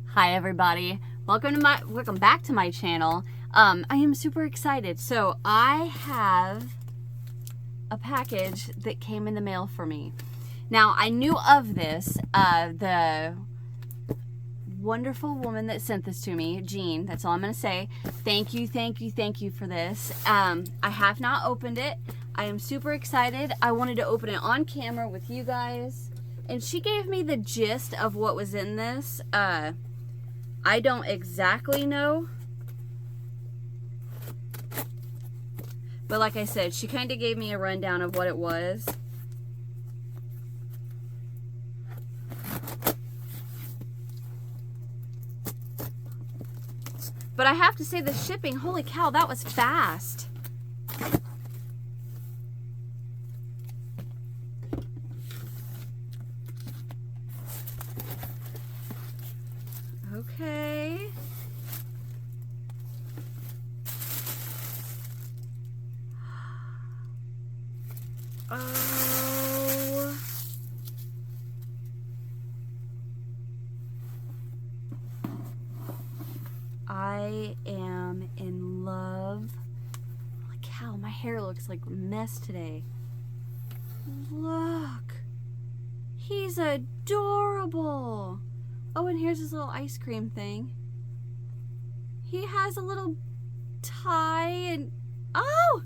Hi everybody, welcome back to my channel. I am super excited. So I have a package that came in the mail for me. Now I knew of this, the wonderful woman that sent this to me, Jean, that's all I'm gonna say. Thank you for this. I have not opened it. I am super excited. I wanted to open it on camera with you guys, and she gave me the gist of what was in this. I don't exactly know, but like I said, she kind of gave me a rundown of what it was. But I have to say, the shipping, holy cow, that was fast. Okay. Oh. I am in love. Holy cow, my hair looks like a mess today. Look. He's adorable. Oh, and here's his little ice cream thing. He has a little tie and... Oh!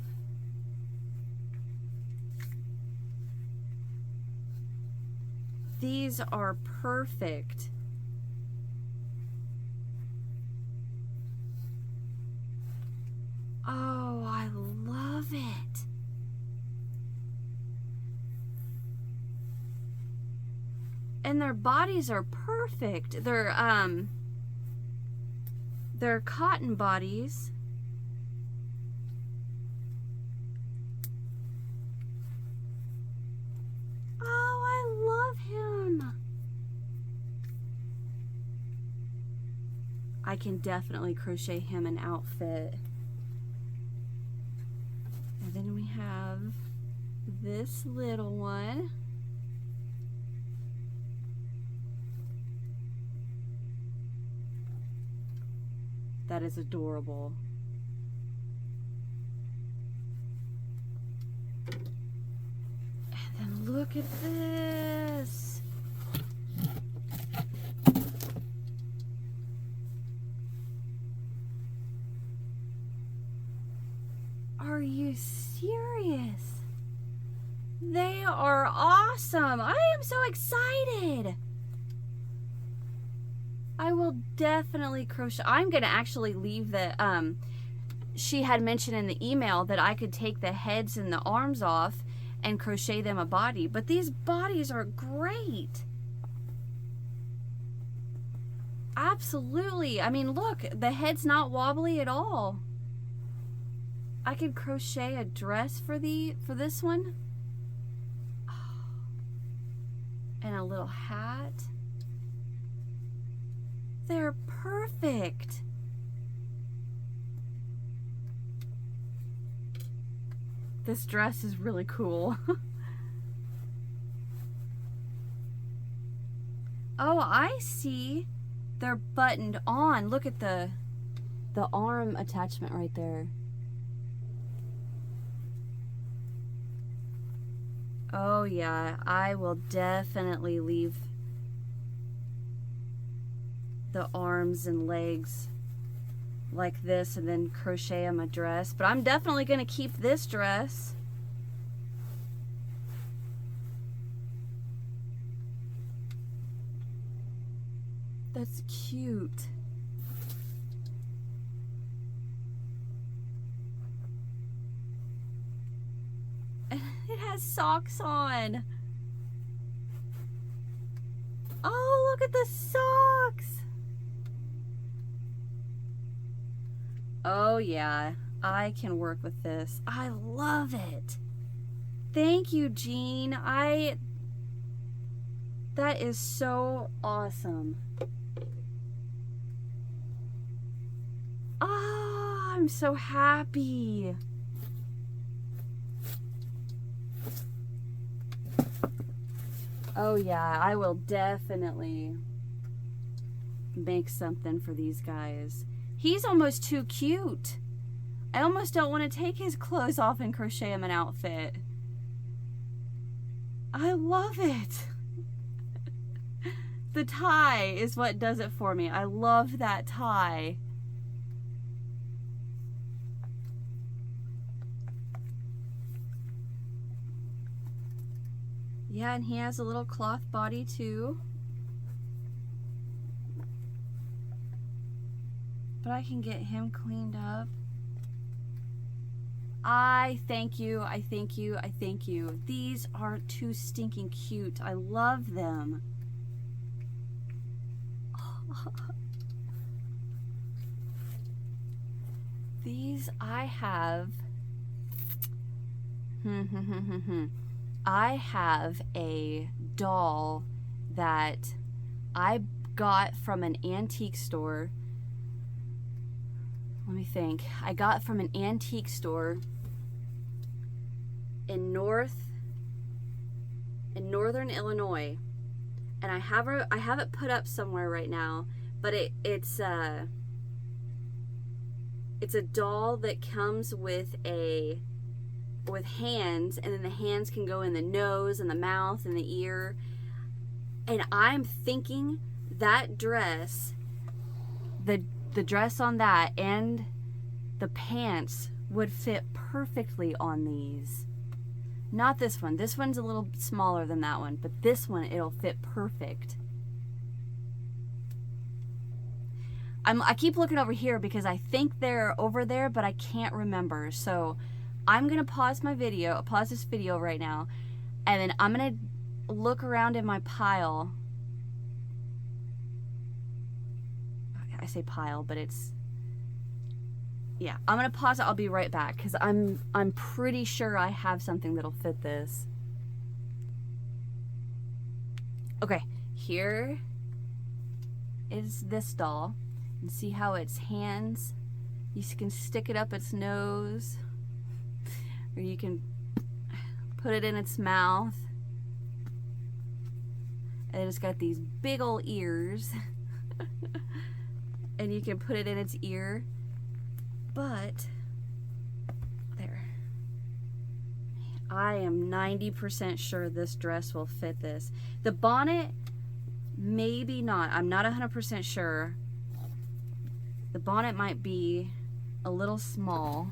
These are perfect. Oh, I love it. And their bodies are perfect. They're cotton bodies. Oh, I love him. I can definitely crochet him an outfit. And then we have this little one. That is adorable. And then look at this. Are you serious? They are awesome. I am so excited. I will definitely crochet. I'm going to actually leave the, she had mentioned in the email that I could take the heads and the arms off and crochet them a body. But these bodies are great. Absolutely. I mean, look, the head's not wobbly at all. I could crochet a dress for this one. And a little hat. They're perfect. This dress is really cool. Oh, I see. They're buttoned on. Look at the arm attachment right there. Oh yeah, I will definitely leave the arms and legs like this and then crochet them a dress. But I'm definitely going to keep this dress. That's cute. It has socks on. Oh, look at the socks. Oh yeah, I can work with this. I love it. Thank you, Jean. That is so awesome. Oh, I'm so happy. Oh yeah, I will definitely make something for these guys. He's almost too cute. I almost don't want to take his clothes off and crochet him an outfit. I love it. The tie is what does it for me. I love that tie. Yeah, and he has a little cloth body too. But I can get him cleaned up. I thank you, I thank you, I thank you. These are too stinking cute. I love them. These I have. I have a doll that I got from an antique store. Let me think. I got from an antique store in northern Illinois, and I have it put up somewhere right now. But it's a doll that comes with hands, and then the hands can go in the nose and the mouth and the ear. And I'm thinking that dress, the dress on that and the pants would fit perfectly on these. Not this one. This one's a little smaller than that one, but this one, it'll fit perfect. I keep looking over here because I think they're over there, but I can't remember. So I'm going to pause this video right now, and then I'm going to look around in my pile. I say pile, but it's, yeah, I'm going to pause it. I'll be right back because I'm pretty sure I have something that'll fit this. Okay, here is this doll. And see how its hands, you can stick it up its nose, or you can put it in its mouth. And it's got these big old ears. And you can put it in its ear. But there, I am 90% sure this dress will fit this. The bonnet, maybe not. I'm not 100% sure. The bonnet might be a little small.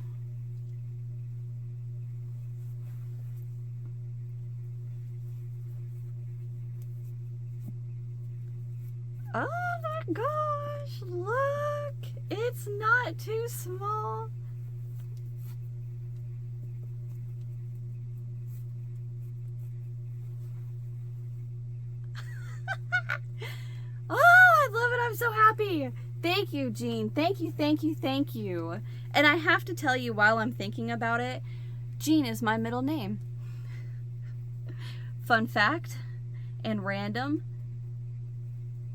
Oh my gosh, look! It's not too small. Oh, I love it. I'm so happy. Thank you, Jean. Thank you, thank you, thank you. And I have to tell you while I'm thinking about it, Jean is my middle name. Fun fact and random.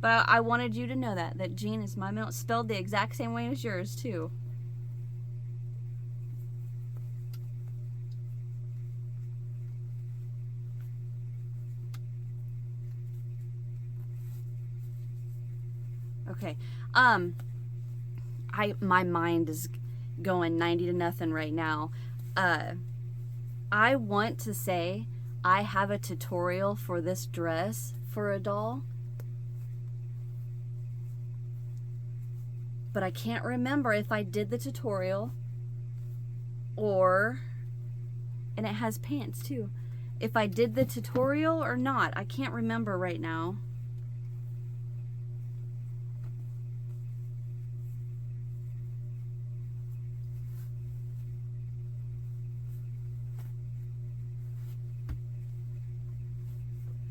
But I wanted you to know that Jean is my middle, spelled the exact same way as yours too. Okay. My mind is going 90-0 right now. I want to say I have a tutorial for this dress for a doll, but I can't remember if I did the tutorial and it has pants too. If I did the tutorial or not, I can't remember right now.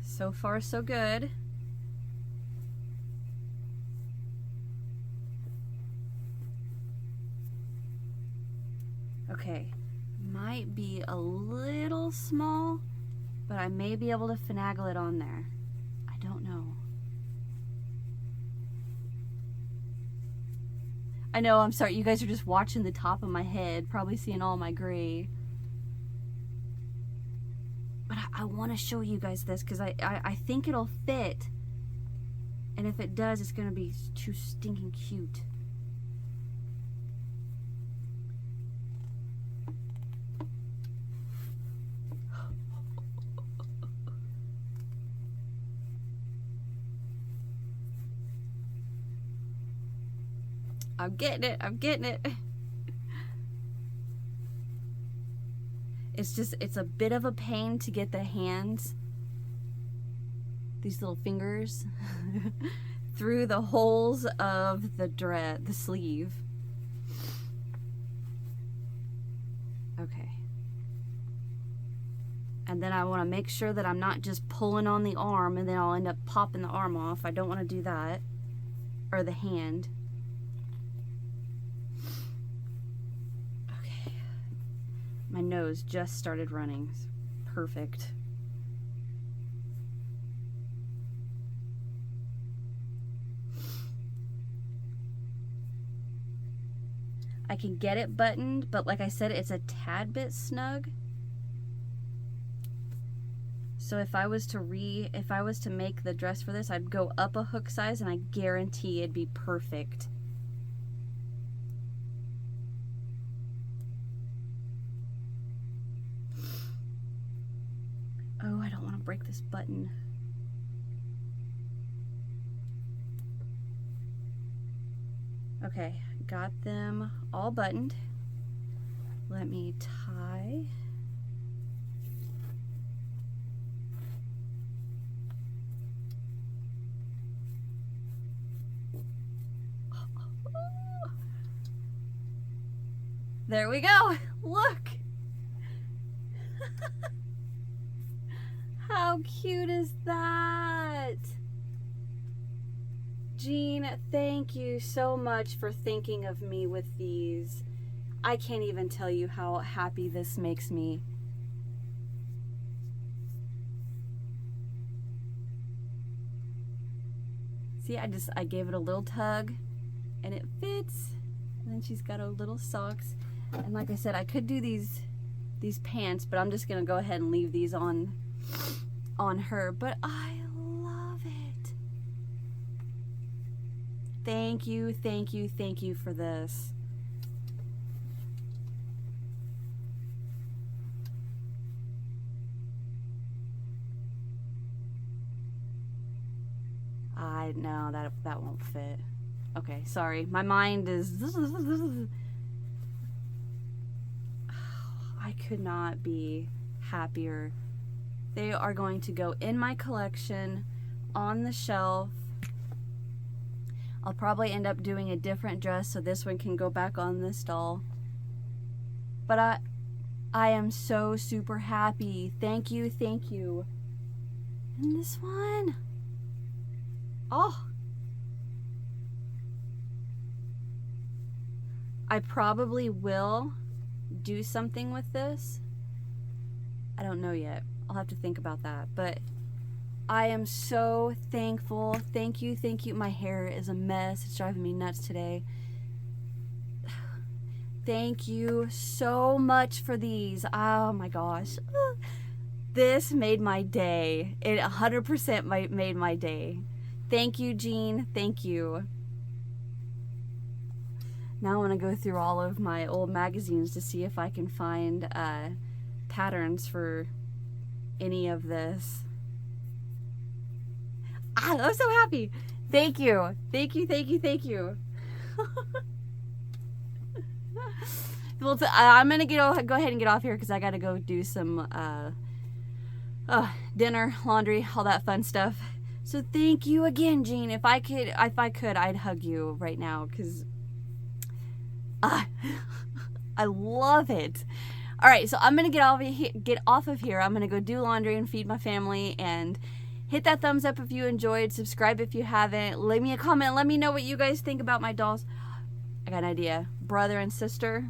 So far, so good. Okay, might be a little small, but I may be able to finagle it on there. I don't know. I know, I'm sorry, you guys are just watching the top of my head, probably seeing all my gray. But I want to show you guys this because I think it'll fit. And if it does, it's going to be too stinking cute. I'm getting it. I'm getting it. It's a bit of a pain to get the hands, these little fingers, through the holes of the sleeve. Okay. And then I want to make sure that I'm not just pulling on the arm and then I'll end up popping the arm off. I don't want to do that. Or the hand. Okay. My nose just started running. Perfect. I can get it buttoned, but like I said, it's a tad bit snug. So if I was to make the dress for this, I'd go up a hook size and I guarantee it'd be perfect. Oh, I don't want to break this button. Okay, got them all buttoned. Let me tie. There we go. Look. How cute is that? Jean, thank you so much for thinking of me with these. I can't even tell you how happy this makes me. See, I gave it a little tug and it fits. And then she's got her little socks. And like I said, I could do these pants, but I'm just gonna go ahead and leave these on her. But I love it. Thank you, thank you, thank you for this. I know that won't fit. Okay, sorry. My mind is I could not be happier. They are going to go in my collection on the shelf. I'll probably end up doing a different dress so this one can go back on this doll. But I am so super happy. Thank you, thank you. And this one. Oh. I probably will do something with this. I don't know yet. I'll have to think about that. But I am so thankful. Thank you, thank you. My hair is a mess. It's driving me nuts today. Thank you so much for these. Oh my gosh. This made my day. It 100% made my day. Thank you, Jean. Thank you. Now I want to go through all of my old magazines to see if I can find patterns for any of this. I'm so happy. Thank you. Thank you, thank you, thank you. Well, I'm going to go ahead and get off here because I got to go do some dinner, laundry, all that fun stuff. So thank you again, Jean. If I could, I'd hug you right now because I love it. All right, so I'm gonna get off of here. I'm gonna go do laundry and feed my family. And hit that thumbs up if you enjoyed. Subscribe if you haven't. Leave me a comment. Let me know what you guys think about my dolls. I got an idea. Brother and sister.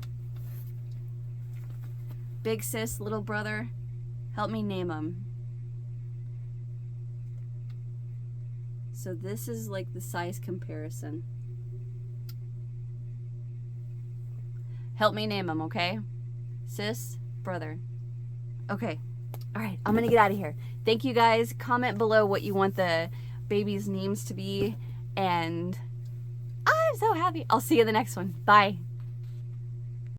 Big sis, little brother. Help me name them. So this is like the size comparison. Help me name them, okay? Sis, brother. Okay, All right, I'm gonna get out of here. Thank you guys. Comment below what you want the babies' names to be, and I'm so happy. I'll see you in the next one. Bye.